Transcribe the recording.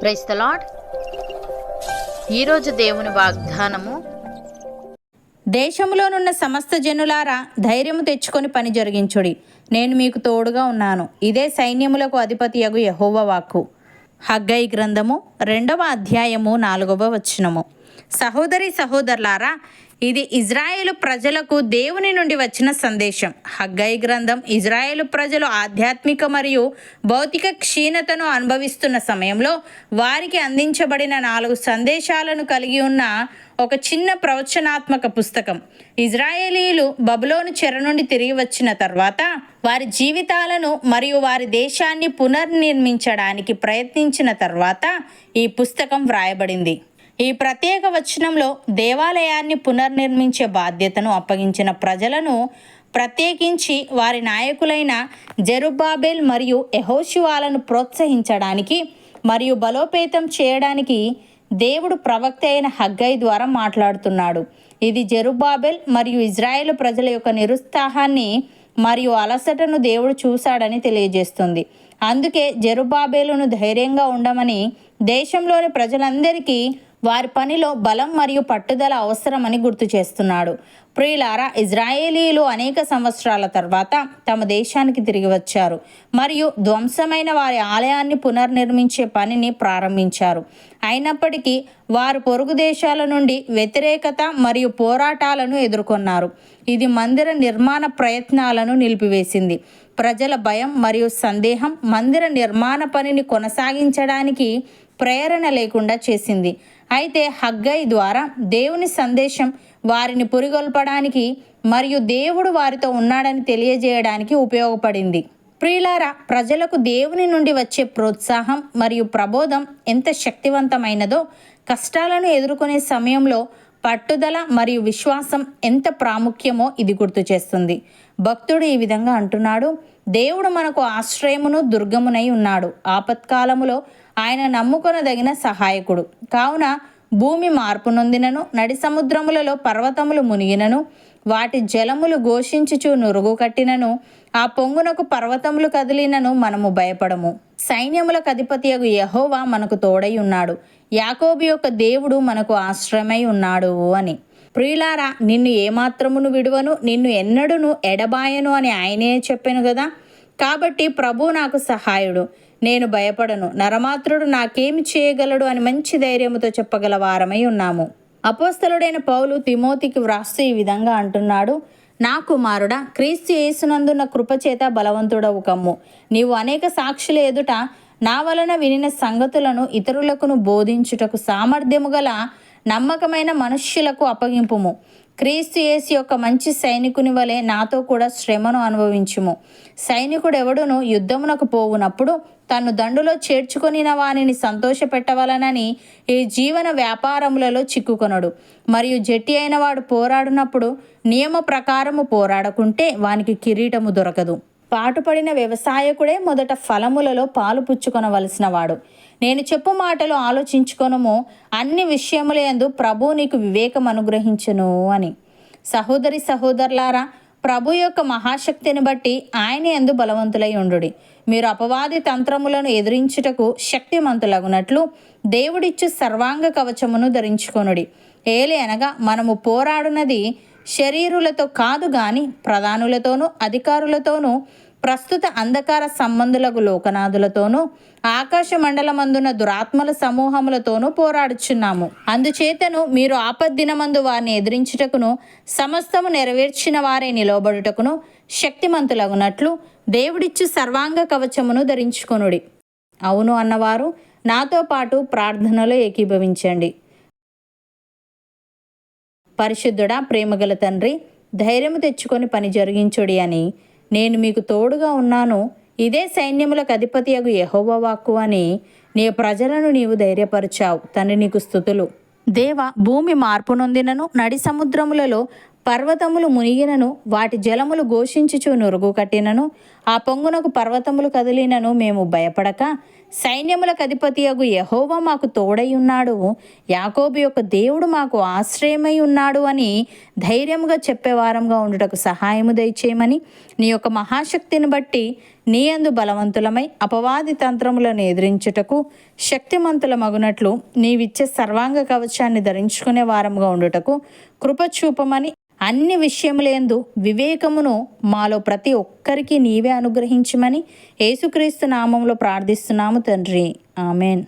Praise the lord. ఈరోజు దేవుని వాగ్దానము, దేశములోనున్న సమస్త జనులారా ధైర్యము తెచ్చుకొని పని జరిగించుడి, నేను మీకు తోడుగా ఉన్నాను. ఇదే సైన్యములకు అధిపతియగు యెహోవా వాక్కు. హగ్గై గ్రంథము 2వ అధ్యాయము 4వ వచనము. సహోదరి సహోదరులారా, ఇది ఇజ్రాయేలు ప్రజలకు దేవుని నుండి వచ్చిన సందేశం. హగ్గై గ్రంథం ఇజ్రాయేలు ప్రజలు ఆధ్యాత్మిక మరియు భౌతిక క్షీణతను అనుభవిస్తున్న సమయంలో వారికి అందించబడిన 4 సందేశాలను కలిగి ఉన్న ఒక చిన్న ప్రవచనాత్మక పుస్తకం. ఇజ్రాయేలీలు బబులోను చెర నుండి తిరిగి వచ్చిన తర్వాత వారి జీవితాలను మరియు వారి దేశాన్ని పునర్నిర్మించడానికి ప్రయత్నించిన తర్వాత ఈ పుస్తకం వ్రాయబడింది. ఈ ప్రత్యేక వచనంలో దేవాలయాన్ని పునర్నిర్మించే బాధ్యతను అప్పగించిన ప్రజలను, ప్రత్యేకించి వారి నాయకులైన జెరుబ్బాబెల్ మరియు యెహోషువాలను ప్రోత్సహించడానికి మరియు బలోపేతం చేయడానికి దేవుడు ప్రవక్త అయిన హగ్గై ద్వారా మాట్లాడుతున్నాడు. ఇది జెరుబ్బాబెల్ మరియు ఇజ్రాయేలు ప్రజల యొక్క నిరుత్సాహాన్ని మరియు అలసటను దేవుడు చూశాడని తెలియజేస్తుంది. అందుకే జెరుబ్బాబెలును ధైర్యంగా ఉండమని, దేశంలోని ప్రజలందరికీ వారి పనిలో బలం మరియు పట్టుదల అవసరమని గుర్తు చేస్తున్నాడు. ప్రియులారా, ఇజ్రాయేలీలు అనేక సంవత్సరాల తర్వాత తమ దేశానికి తిరిగి వచ్చారు మరియు ధ్వంసమైన వారి ఆలయాన్ని పునర్నిర్మించే పనిని ప్రారంభించారు. అయినప్పటికీ వారు పొరుగు దేశాల నుండి వ్యతిరేకత మరియు పోరాటాలను ఎదుర్కొన్నారు. ఇది మందిర నిర్మాణ ప్రయత్నాలను నిలిపివేసింది. ప్రజల భయం మరియు సందేహం మందిర నిర్మాణ పనిని కొనసాగించడానికి ప్రేరణ లేకుండా చేసింది. అయితే హగ్గై ద్వారా దేవుని సందేశం వారిని పురిగొల్పడానికి మరియు దేవుడు వారితో ఉన్నాడని తెలియజేయడానికి ఉపయోగపడింది. ప్రియులారా, ప్రజలకు దేవుని నుండి వచ్చే ప్రోత్సాహం మరియు ప్రబోధం ఎంత శక్తివంతమైనదో, కష్టాలను ఎదుర్కొనే సమయంలో పట్టుదల మరియు విశ్వాసం ఎంత ప్రాముఖ్యమో ఇది గుర్తు చేస్తుంది. భక్తుడు ఈ విధంగా అంటున్నాడు: దేవుడు మనకు ఆశ్రయమును దుర్గమునై ఉన్నాడు. ఆపత్కాలములో ఆయన నమ్ముకొనదగిన సహాయకుడు. కావున భూమి మార్పు నొందినను, నడి సముద్రములలో పర్వతములు మునిగినను, వాటి జలములు ఘోషించుచు నురుగు కట్టినను, ఆ పొంగునకు పర్వతములు కదిలినను మనము భయపడము. సైన్యములకు అధిపతియగు యెహోవా మనకు తోడై ఉన్నాడు. యాకోబు యొక్క దేవుడు మనకు ఆశ్రయమై ఉన్నాడు అని. ప్రియులారా, నిన్ను ఏమాత్రమును విడువను, నిన్ను ఎన్నడూను ఎడబాయను అని ఆయనే చెప్పాను కదా. కాబట్టి ప్రభు నాకు సహాయుడు, నేను భయపడను, నరమాత్రుడు నాకేమి చేయగలడు అని మంచి ధైర్యముతో చెప్పగల వారమై ఉన్నాము. అపోస్తలుడైన పౌలు తిమోతికి వ్రాస్తూ ఈ విధంగా అంటున్నాడు: నా కుమారుడా, క్రీస్తు యేసునందున్న కృపచేత బలవంతుడవు కమ్ము. నీవు అనేక సాక్షుల ఎదుట నా వలన వినిన సంగతులను ఇతరులకును బోధించుటకు సామర్థ్యము గల నమ్మకమైన మనుష్యులకు అప్పగింపుము. క్రీస్తు యేసు యొక్క మంచి సైనికుని వలె నాతో కూడా శ్రమను అనుభవించుము. సైనికుడెవడును యుద్ధమునకు పోవునప్పుడు తను దండులో చేర్చుకొనిన వానిని సంతోషపెట్టవలనని ఈ జీవన వ్యాపారములలో చిక్కుకొనడు. మరియు జట్టి అయిన వాడు పోరాడినప్పుడు నియమ ప్రకారము పోరాడకుంటే వానికి కిరీటము దొరకదు. పాటుపడిన వ్యవసాయకుడే మొదట ఫలములలో పాలు పుచ్చుకొనవలసిన వాడు. నేను చెప్పు మాటలు ఆలోచించుకొనుము, అన్ని విషయముల యందు ప్రభు నీకు వివేకం అనుగ్రహించును అని. సహోదరి సహోదరులారా, ప్రభు యొక్క మహాశక్తిని బట్టి ఆయన యందు బలవంతులై ఉండుడి. మీరు అపవాది తంత్రములను ఎదిరించుటకు శక్తిమంతులగునట్లు దేవుడిచ్చు సర్వాంగ కవచమును ధరించుకొనుడి. ఏలి అనగా మనము పోరాడునది శరీరులతో కాదు గాని ప్రధానులతోనూ అధికారులతోనూ ప్రస్తుత అంధకార సంబంధులకు లోకనాథులతోనూ ఆకాశ మండలమందున దురాత్మల సమూహములతోనూ పోరాడుచున్నాము. అందుచేతను మీరు ఆపద్దినమందు వారిని ఎదిరించుటకును సమస్తము నెరవేర్చిన వారే నిలవబడుటకును శక్తిమంతులగునట్లు దేవుడిచ్చు సర్వాంగ కవచమును ధరించుకొనుడి. అవును అన్నవారు నాతో పాటు ప్రార్థనలో ఏకీభవించండి. పరిశుద్ధుడా, ప్రేమగల తండ్రి, ధైర్యము తెచ్చుకొని పని జరిగించుడి అని, నేను మీకు తోడుగా ఉన్నాను, ఇదే సైన్యములకు అధిపతియగు యెహోవా వాక్కు అని నీ ప్రజలను నీవు ధైర్యపరిచావు. తండ్రి, నీకు స్తుతులు. దేవ, భూమి మార్పు నొందినను, నడి సముద్రములలో పర్వతములు మునిగినను, వాటి జలములు ఘోషించుచు నురుగు కట్టినను, ఆ పొంగునకు పర్వతములు కదిలినను మేము భయపడక, సైన్యములకు అధిపతియగు యెహోవా మాకు తోడై ఉన్నాడు, యాకోబు యొక్క దేవుడు మాకు ఆశ్రయమై ఉన్నాడు అని ధైర్యముగా చెప్పేవారంగా ఉండుటకు సహాయము దయచేయమని, నీ యొక్క మహాశక్తిని బట్టి నీయందు బలవంతులమై అపవాది తంత్రములను ఎదిరించుటకు శక్తిమంతుల మగునట్లు నీవిచ్చే సర్వాంగ కవచాన్ని ధరించుకునే వారముగా ఉండుటకు కృప చూపమని, అన్ని విషయములందు వివేకమును మాలో ప్రతి ఒక్కరికి నీవే అనుగ్రహించమని యేసుక్రీస్తు నామములో ప్రార్థిస్తున్నాము తండ్రి. ఆమెన్.